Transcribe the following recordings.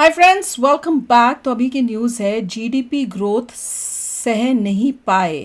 Hi friends, welcome back. तो अभी की न्यूज़ है, जीडीपी ग्रोथ सह नहीं पाए,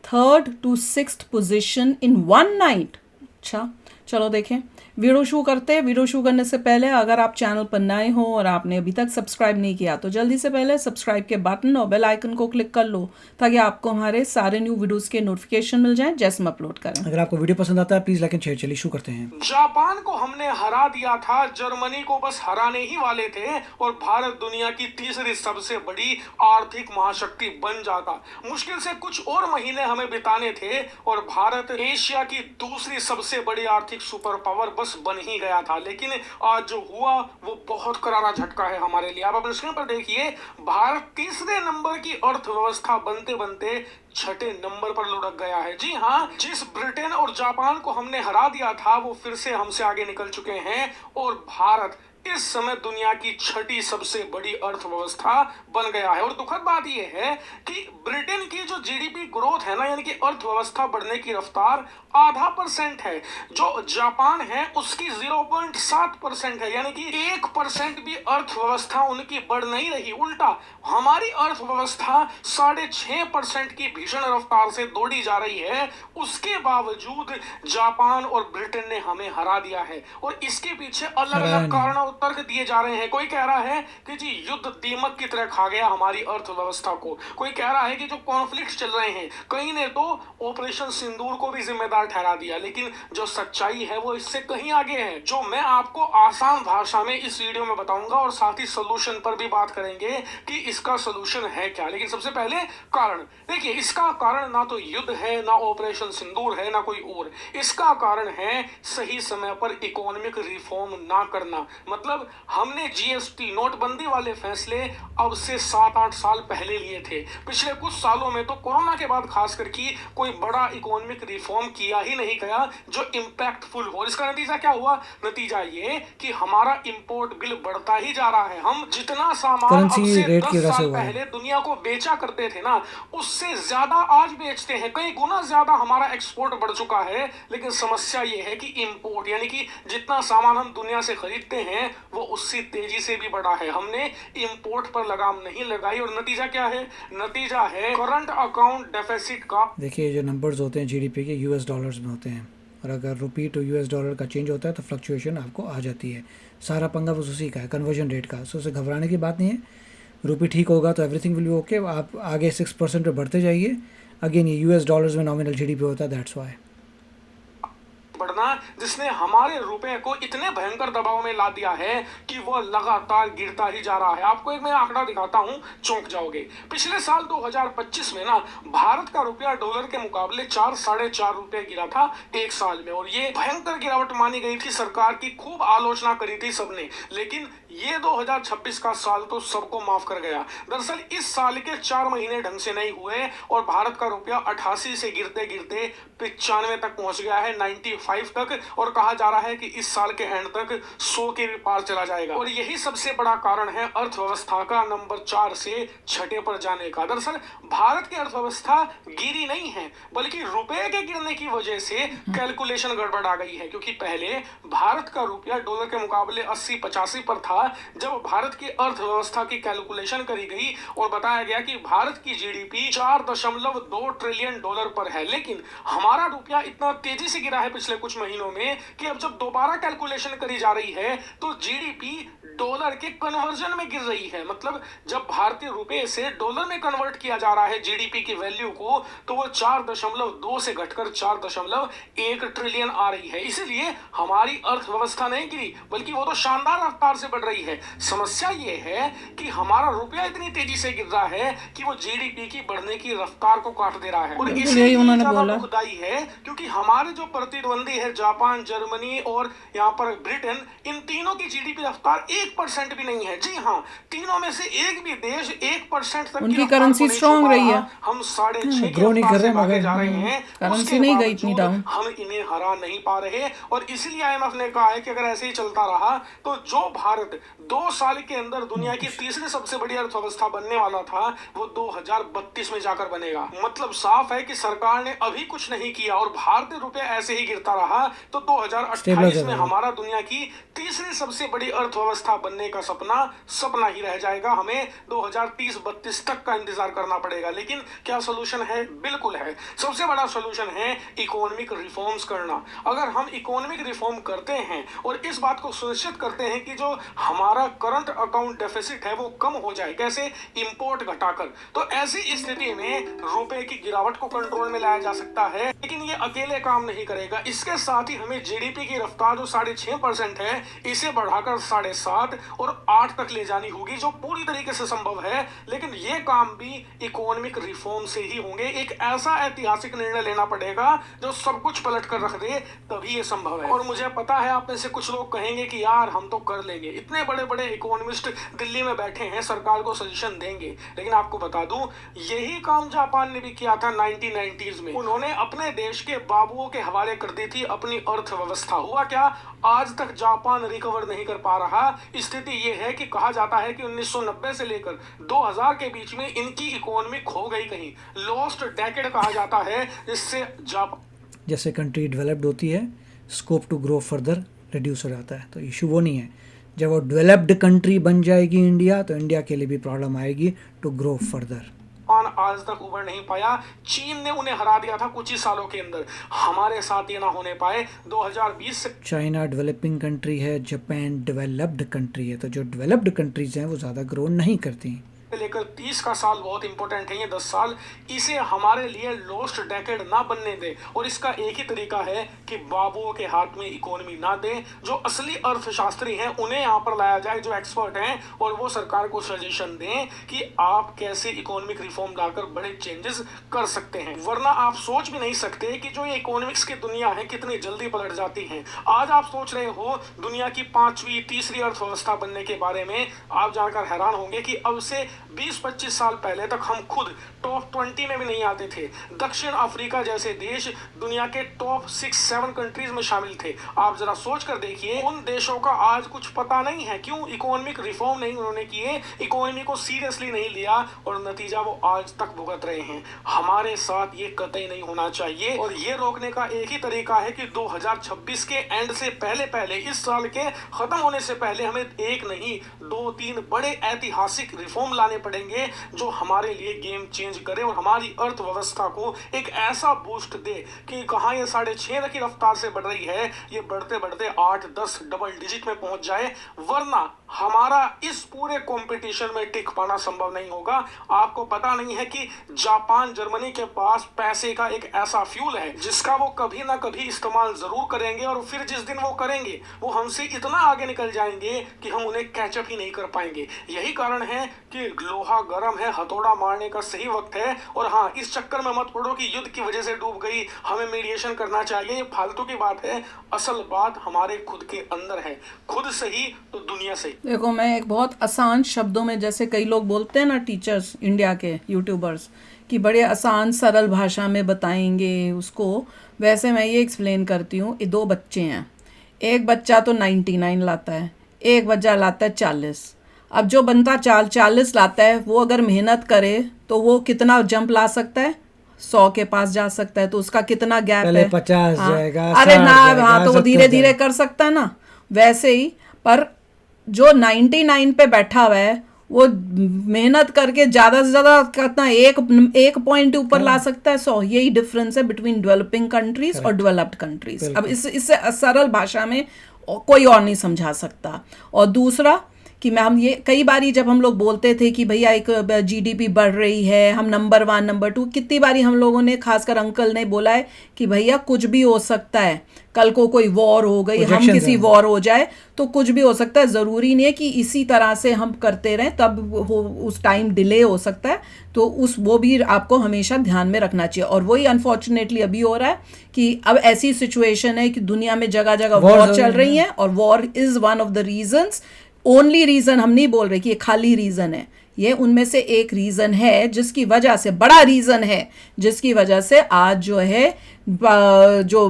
third to sixth position in one night. अच्छा, चलो देखें। वीडियो शुरू करते हैं। वीडियो शुरू करने से पहले अगर आप चैनल पर नए हो और आपने अभी तक सब्सक्राइब नहीं किया तो जल्दी से पहले सब्सक्राइब के बटन और बेल आइकन को क्लिक कर लो ताकि आपको हमारे सारे न्यू वीडियोस के नोटिफिकेशन मिल जाएं जैसे हम अपलोड करें। अगर आपको वीडियो पसंद आता है प्लीज लाइक एंड शेयर। चलिए शुरू करते हैं। जापान को हमने हरा दिया था, जर्मनी को बस हराने ही वाले थे और भारत दुनिया की तीसरी सबसे बड़ी आर्थिक महाशक्ति बन जाता। मुश्किल से कुछ और महीने हमें बिताने थे और भारत एशिया की दूसरी सबसे बड़ी आर्थिक सुपर पावर बस बन ही गया था। लेकिन आज जो हुआ वो बहुत करारा झटका है हमारे लिए। आप अपने स्क्रीन पर देखिए, भारत तीसरे नंबर की अर्थव्यवस्था बनते बनते छठे नंबर पर लुढ़क गया है। जी हाँ, जिस ब्रिटेन और जापान को हमने हरा दिया था वो फिर से हमसे आगे निकल चुके हैं और भारत इस समय दुनिया की छठी सबसे बड़ी अर्थव्यवस्था बन गया है। और दुखद बात यह है कि ब्रिटेन की जो जीडीपी ग्रोथ है ना, यानी कि अर्थव्यवस्था बढ़ने की रफ्तार 0.5% है। जो जापान है उसकी 0.7% है, यानी कि 1% भी अर्थव्यवस्था उनकी बढ़ नहीं रही। उल्टा हमारी अर्थव्यवस्था 6.5% की भीषण रफ्तार से दौड़ी जा रही है। उसके बावजूद जापान और ब्रिटेन ने हमें हरा दिया है और इसके पीछे अलग अलग कारण तर्क दिए जा रहे हैं। कोई कह रहा है कि जी युद्ध दीमक की तरह खा गया हमारी अर्थव्यवस्था को। कोई कह रहा है कि जो कॉन्फ्लिक्ट चल रहे हैं, कई ने तो ऑपरेशन सिंदूर को भी जिम्मेदार ठहरा दिया। लेकिन जो सच्चाई है वो इससे कहीं आगे है, जो मैं आपको आसान भाषा में इस वीडियो में बताऊंगा और साथ ही सोल्यूशन पर भी बात करेंगे कि इसका सोल्यूशन है क्या। लेकिन सबसे पहले कारण देखिए, इसका कारण ना तो युद्ध है, ना ऑपरेशन सिंदूर है, ना कोई और। इसका कारण है सही समय पर इकोनॉमिक रिफॉर्म ना करना। मतलब हमने जीएसटी नोटबंदी वाले फैसले अब से 7-8 साल पहले लिए थे। पिछले कुछ सालों में तो कोरोना के बाद खासकर की कोई बड़ा इकोनॉमिक रिफॉर्म किया ही नहीं गया जो इंपैक्टफुल हो। इसका नतीजा क्या हुआ? नतीजा ये कि हमारा इंपोर्ट बिल बढ़ता ही जा रहा है। हम जितना सामान अब से 10 साल पहले दुनिया को बेचा करते थे ना, उससे ज्यादा आज बेचते हैं। कई गुना ज्यादा हमारा एक्सपोर्ट बढ़ चुका है। लेकिन समस्या ये है कि इंपोर्ट, यानी कि जितना सामान हम दुनिया से खरीदते हैं वो उससे तेजी से भी बढ़ा है। हमने इंपोर्ट पर लगाम नहीं लगाई और नतीजा क्या है? नतीजा है करंट अकाउंट डेफिसिट का। देखिए, जो नंबर्स होते हैं जीडीपी के यूएस डॉलर्स में होते हैं और अगर रुपी टू यूएस डॉलर का चेंज होता है तो फ्लक्चुएशन आपको आ जाती है। सारा पंगा बस उसी का है, कन्वर्जन रेट का। सो उसे घबराने की बात नहीं है। रुपी ठीक होगा तो एवरीथिंग विल बी ओके। आप आगे 6% पे बढ़ते जाइए। अगेन ये यूएस डॉलर्स में नॉमिनल जीडीपी होता है, दैट्स वाई बढ़ना, जिसने हमारे रुपए को इतने भयंकर दबाव में ला दिया है कि वो लगातार गिरता ही जा रहा है। आपको एक मैं आंकड़ा दिखाता हूं, चौंक जाओगे। पिछले साल 2025 में ना भारत का रुपया डॉलर के मुकाबले 4-4.5 रुपए गिरा था एक साल में और ये भयंकर गिरावट मानी गई थी। सरकार की खूब आलोचना करी थी सबने, लेकिन ये 2026 का साल तो सबको माफ कर गया। दरअसल इस साल के 4 महीने ढंग से नहीं हुए और भारत का रुपया 88 से गिरते गिरते 95 तक पहुंच गया है, 95 तक। और कहा जा रहा है कि इस साल के एंड तक 100 के भी पार चला जाएगा। और यही सबसे बड़ा कारण है अर्थव्यवस्था का नंबर 4 से छठे पर जाने का। दरअसल भारत की अर्थव्यवस्था गिरी नहीं है, बल्कि रुपए के गिरने की वजह से कैलकुलेशन गड़बड़ा गई है। क्योंकि पहले भारत का रुपया डॉलर के मुकाबले 80-85 पर था। जब भारत की अर्थव्यवस्था की कैलकुलेशन करी गई और बताया गया कि भारत की जीडीपी 4.2 ट्रिलियन डॉलर पर है, लेकिन हमारा रुपया इतना तेजी से गिरा है पिछले कुछ महीनों में कि अब जब दोबारा कैलकुलेशन करी जा रही है तो जीडीपी डॉलर के कन्वर्जन में गिर रही है। मतलब जब भारतीय रुपए से डॉलर में कन्वर्ट किया जा रहा है जीडीपी की वैल्यू को, तो वो 4.2 से घटकर 4.1 ट्रिलियन आ रही है। इसलिए हमारी अर्थव्यवस्था नहीं गिरी, बल्कि वो तो शानदार रफ्तार से बढ़ रही है। समस्या ये है कि हमारा रुपया इतनी तेजी से गिर रहा है कि वो जीडीपी की बढ़ने की रफ्तार को काट दे रहा है। और इसलिए ज्यादा दुखदाई है क्योंकि हमारे जो प्रतिद्वंदी है जापान, जर्मनी और यहाँ पर ब्रिटेन, इन तीनों की जीडीपी रफ्तार 1% भी नहीं है। जी हाँ, तीनों में से एक भी देश 1% तक उनकी करेंसी स्ट्रांग रही है। हम 6.5 ग्रो नहीं कर रहे मगर जा रहे हैं, करेंसी नहीं गई इतनी डाउन। हम इन्हें हरा नहीं पा रहे। और इसलिए आईएमएफ ने कहा है कि अगर ऐसे ही चलता रहा तो जो भारत 2 साल के अंदर दुनिया की तीसरी सबसे बड़ी अर्थव्यवस्था बनने वाला था वो 2032 में जाकर बनेगा। मतलब साफ है कि सरकार ने अभी कुछ नहीं किया और भारतीय रुपया ऐसे ही गिरता रहा तो 2028 में हमारा दुनिया की तीसरी सबसे बड़ी अर्थव्यवस्था अर्थव्यवस्था बनने का सपना सपना ही रह जाएगा। हमें 2030-32 तक का इंतजार करना पड़ेगा। लेकिन क्या सोल्यूशन है? बिल्कुल है। सबसे बड़ा सोल्यूशन है इकोनॉमिक रिफॉर्म्स करना। अगर हम इकोनॉमिक रिफॉर्म करते हैं और इस बात को सुनिश्चित करते हैं कि जो हमारा करंट अकाउंट डेफिसिट है वो कम हो जाए, कैसे? इंपोर्ट घटाकर, तो ऐसी स्थिति में रुपए की गिरावट को कंट्रोल में लाया जा सकता है। लेकिन ये अकेले काम नहीं करेगा। इसके साथ ही हमें जीडीपी की रफ्तार जो 6.5% है इसे बढ़ाकर 7.5 और 8 तक ले जानी होगी, जो पूरी तरीके से संभव है। लेकिन ये काम भी इकोनॉमिक रिफॉर्म से ही होंगे। एक ऐसा ऐतिहासिक निर्णय लेना पड़ेगा जो सब कुछ पलट कर रख दे, तभी ये संभव है। और मुझे पता है आप में से कुछ लोग कहेंगे कि यार हम तो कर लेंगे, इतने बड़े बड़े इकोनॉमिस्ट दिल्ली में बैठे हैं, सरकार को सजेशन देंगे। लेकिन आपको बता दूं, यही काम जापान ने भी किया था 1990s में। उन्होंने अपने देश के बाबुओं के हवाले कर दी थी अपनी अर्थव्यवस्था। हुआ क्या? आज तक जापान रिकवर नहीं कर पा रहा। स्थिति ये है कि कहा जाता है कि 1990 से लेकर 2000 के बीच में इनकी इकोनॉमी खो गई, कहीं लॉस्ट डेकेड कहा जाता है, जिससे जापान जैसे कंट्री डेवलप्ड होती है, scope to grow further reduce हो जाता है। तो इशू वो नहीं है। जब वो डेवलप्ड कंट्री बन जाएगी इंडिया, तो इंडिया के लिए भी प्रॉब्लम आएगी टू ग्रो फर्दर। आज तक उभर नहीं पाया। चीन ने उन्हें हरा दिया था कुछ ही सालों के अंदर। हमारे साथ ये ना होने पाए। 2020 से चाइना डेवलपिंग कंट्री है, जापान डेवलप्ड कंट्री है। तो जो डेवलप्ड कंट्रीज हैं वो ज़्यादा ग्रो नहीं करती। लेकर 30 का साल बहुत इंपॉर्टेंट है। ये 10 साल इसे हमारे लिए लॉस्ट डेकेड ना बनने दे। और इसका एक ही तरीका है कि बाबुओं के हाथ में इकोनॉमी ना दे। जो असली अर्थशास्त्री हैं उन्हें यहाँ पर लाया जाए, जो एक्सपर्ट हैं, और वो सरकार को सजेशन दें कि आप कैसे इकोनॉमिक रिफॉर्म लाकर बड़े चेंजेस कर सकते हैं। वरना आप सोच भी नहीं सकते कि जो ये इकोनॉमिक्स की दुनिया है कितनी जल्दी पलट जाती है। आज आप सोच रहे हो दुनिया की 5वीं तीसरी अर्थव्यवस्था बनने के बारे में, आप जानकर हैरान होंगे कि अब से 20-25 साल पहले तक हम खुद टॉप 20 में भी नहीं आते थे। दक्षिण अफ्रीका जैसे देश दुनिया के टॉप 6-7 कंट्रीज में शामिल थे। आप जरा सोच कर देखिए, उन देशों का आज कुछ पता नहीं है। क्यों? इकोनॉमिक रिफॉर्म नहीं उन्होंने किए, इकोनॉमी को सीरियसली नहीं लिया, और नतीजा वो आज तक भुगत रहे हैं। हमारे साथ ये कतई नहीं होना चाहिए। और ये रोकने का एक ही तरीका है कि 2026 के एंड से पहले इस साल के खत्म होने से पहले हमें एक नहीं 2-3 बड़े ऐतिहासिक रिफॉर्म लाने पड़ेंगे जो हमारे लिए गेम चेंज करे और हमारी अर्थव्यवस्था को एक ऐसा बूस्ट दे कि कहाँ ये 6.5 की रफ्तार से बढ़ रही है, ये बढ़ते बढ़ते 8-10 डबल डिजिट में पहुंच जाए। वरना हमारा इस पूरे कंपटीशन में टिक पाना संभव नहीं होगा। आपको पता नहीं है कि जापान जर्मनी के पास पैसे का एक ऐसा फ्यूल है जिसका वो कभी ना कभी इस्तेमाल जरूर करेंगे, और फिर जिस दिन वो करेंगे वो हमसे इतना आगे निकल जाएंगे कि हम उन्हें कैचअप ही नहीं कर पाएंगे। यही कारण है कि लोहा गर्म है, हथौड़ा मारने का सही वक्त है। और हाँ, इस चक्कर में मत पड़ो कि युद्ध की वजह से डूब गई, हमें मीडिएशन करना चाहिए। ये फालतू की बात है। असल बात हमारे खुद के अंदर है। खुद सही तो दुनिया सही। देखो, मैं एक बहुत आसान शब्दों में, जैसे कई लोग बोलते हैं ना टीचर्स, इंडिया के यूट्यूबर्स, कि बड़े आसान सरल भाषा में बताएंगे उसको, वैसे मैं ये एक्सप्लेन करती हूँ। ये 2 बच्चे हैं, एक बच्चा तो 99 लाता है, एक बच्चा लाता है 40। अब जो बंदा 40 लाता है वो अगर मेहनत करे तो वो कितना जंप ला सकता है? 100 के पास जा सकता है। तो उसका कितना गैप पहले है? 50 हाँ, जाएगा, अरे 60 ना, जाएगा, हाँ, तो वो 70 धीरे धीरे जाएगा। कर सकता है ना। वैसे ही पर जो 99 पे बैठा हुआ है वो मेहनत करके ज़्यादा से ज़्यादा कितना एक पॉइंट ऊपर ला सकता है 100। यही डिफरेंस है बिटवीन डेवलपिंग कंट्रीज और डेवलप्ड कंट्रीज। अब इससे सरल भाषा में कोई और नहीं समझा सकता। और दूसरा कि हम ये कई बारी जब हम लोग बोलते थे कि भैया एक जीडीपी बढ़ रही है, हम नंबर 1 नंबर 2, कितनी बारी हम लोगों ने, खासकर अंकल ने बोला है कि भैया कुछ भी हो सकता है, कल को कोई वॉर हो गई, हम किसी वॉर हो जाए तो कुछ भी हो सकता है। ज़रूरी नहीं है कि इसी तरह से हम करते रहें, तब उस टाइम डिले हो सकता है। तो वो भी आपको हमेशा ध्यान में रखना चाहिए। और वही अनफॉर्चुनेटली अभी हो रहा है कि अब ऐसी सिचुएशन है कि दुनिया में जगह जगह वॉर चल रही है, और war is one of the reasons. Only reason हम नहीं बोल रहे कि ये खाली रीज़न है, ये उनमें से एक रीज़न है जिसकी वजह से, बड़ा रीज़न है जिसकी वजह से आज जो है जो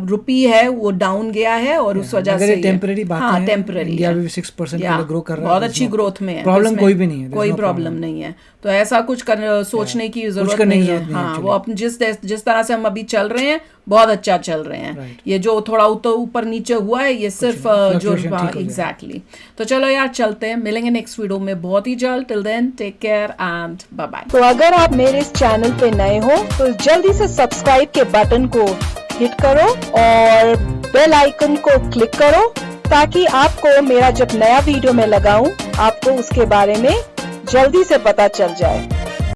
रुपी है वो डाउन गया है और उस वजह से टेम्पररी बात हाँ है, टेम्पररी इंडिया भी 6% के लिए ग्रो कर रहा है, बहुत अच्छी ग्रोथ में है, प्रॉब्लम इसमें कोई भी नहीं है, कोई प्रॉब्लम नहीं है। तो ऐसा कुछ सोचने की जरूरत नहीं है। हाँ, वो अपने जिस तरह से हम अभी चल रहे हैं बहुत अच्छा चल रहे हैं। ये जो थोड़ा ऊपर नीचे हुआ है ये सिर्फ जो एग्जैक्टली। तो चलो यार चलते हैं, मिलेंगे नेक्स्ट वीडियो में बहुत ही जल्द। Till then take care and bye bye. तो अगर आप मेरे इस चैनल पे नए हो तो जल्दी से सब्सक्राइब के बटन को हिट करो और बेल आइकन को क्लिक करो ताकि आपको मेरा जब नया वीडियो मैं लगाऊं आपको उसके बारे में जल्दी से पता चल जाए।